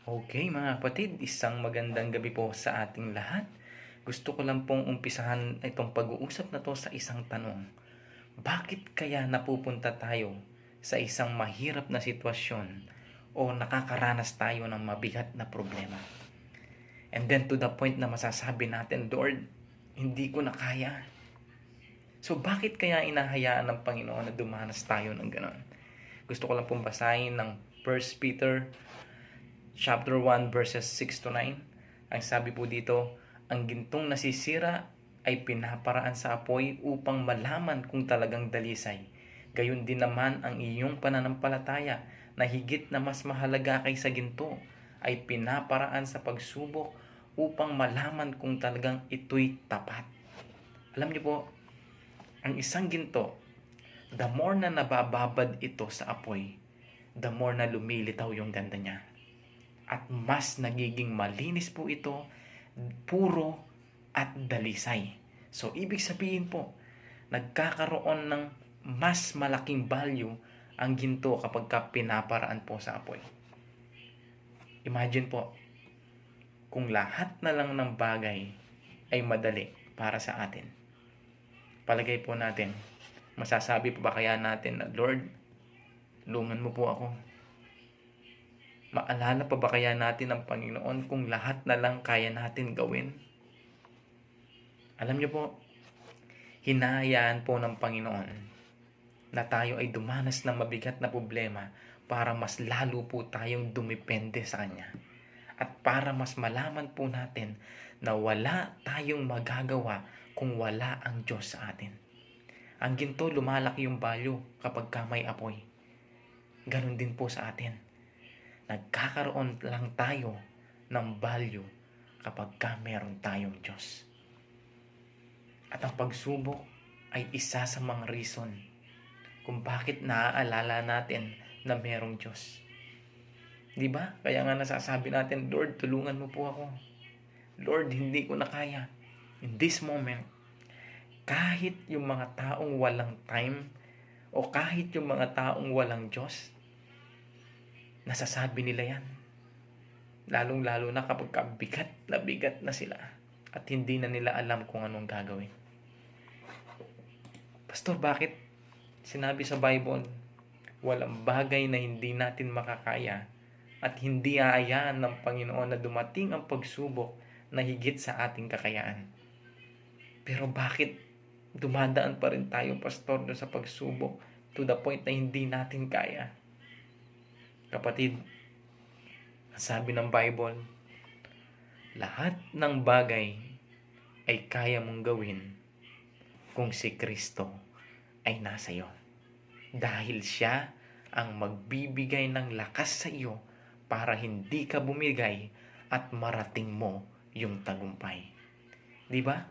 Okay mga kapatid, isang magandang gabi po sa ating lahat. Gusto ko lang pong umpisahan itong pag-uusap na to sa isang tanong. Bakit kaya napupunta tayo sa isang mahirap na sitwasyon o nakakaranas tayo ng mabigat na problema? And then to the point na masasabi natin, Lord, hindi ko na kaya. So bakit kaya inahayaan ng Panginoon na dumanas tayo ng ganon? Gusto ko lang pong basahin ng 1 Peter chapter 1 verses 6 to 9. Ang sabi po dito, ang gintong nasisira ay pinaparaan sa apoy upang malaman kung talagang dalisay. Gayon din naman ang iyong pananampalataya na higit na mas mahalaga kaysa ginto ay pinaparaan sa pagsubok upang malaman kung talagang ito'y tapat. Alam niyo po, ang isang ginto, the more na nabababad ito sa apoy, the more na lumilitaw yung ganda niya. At mas nagiging malinis po ito, puro at dalisay. So, ibig sabihin po, nagkakaroon ng mas malaking value ang ginto kapag pinaparaan po sa apoy. Imagine po, kung lahat na lang ng bagay ay madali para sa atin. Palagay po natin, masasabi pa ba kaya natin na, Lord, tulungan mo po ako. Maalala pa ba kaya natin ang Panginoon kung lahat na lang kaya natin gawin? Alam niyo po, hinahayaan po ng Panginoon na tayo ay dumanas ng mabigat na problema para mas lalo po tayong dumepende sa Kanya. At para mas malaman po natin na wala tayong magagawa kung wala ang Diyos sa atin. Ang ginto, lumalaki yung value kapag may apoy. Ganon din po sa atin. Nagkakaroon lang tayo ng value kapag meron tayong Diyos. At ang pagsubok ay isa sa mga reason kung bakit naaalala natin na merong Diyos. Di ba? Kaya nga nasasabi natin, Lord, tulungan mo po ako. Lord, hindi ko na kaya. In this moment, kahit yung mga taong walang time o kahit yung mga taong walang Diyos, nasasabi nila yan. Lalong-lalo na kapag bigat na sila at hindi na nila alam kung anong gagawin. Pastor, bakit sinabi sa Bible, walang bagay na hindi natin makakaya at hindi aayaan ng Panginoon na dumating ang pagsubok na higit sa ating kakayaan? Pero bakit dumadaan pa rin tayo, Pastor, sa pagsubok to the point na hindi natin kaya? Kapatid, sabi ng Bible, lahat ng bagay ay kaya mong gawin kung si Kristo ay nasa iyo. Dahil siya ang magbibigay ng lakas sa iyo para hindi ka bumigay at marating mo yung tagumpay. Di ba?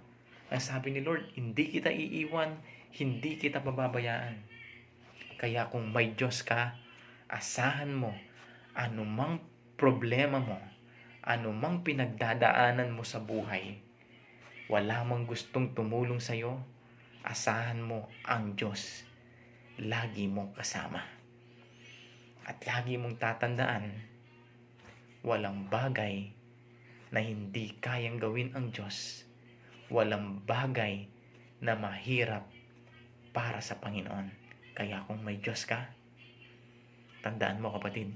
Ang sabi ni Lord, hindi kita iiwan, hindi kita pababayaan. Kaya kung may Diyos ka, asahan mo, anumang problema mo, anumang pinagdadaanan mo sa buhay, wala mang gustong tumulong sa iyo, asahan mo ang Diyos. Lagi mong kasama. At lagi mong tatandaan, walang bagay na hindi kayang gawin ang Diyos. Walang bagay na mahirap para sa Panginoon. Kaya kung may Diyos ka, tandaan mo kapatid,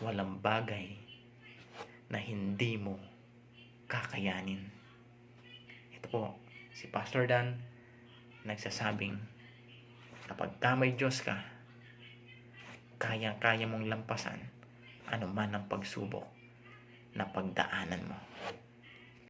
walang bagay na hindi mo kakayanin. Ito po, si Pastor Dan, nagsasabing, kapag may Diyos ka, kaya-kaya mong lampasan anuman ang pagsubok na pagdaanan mo.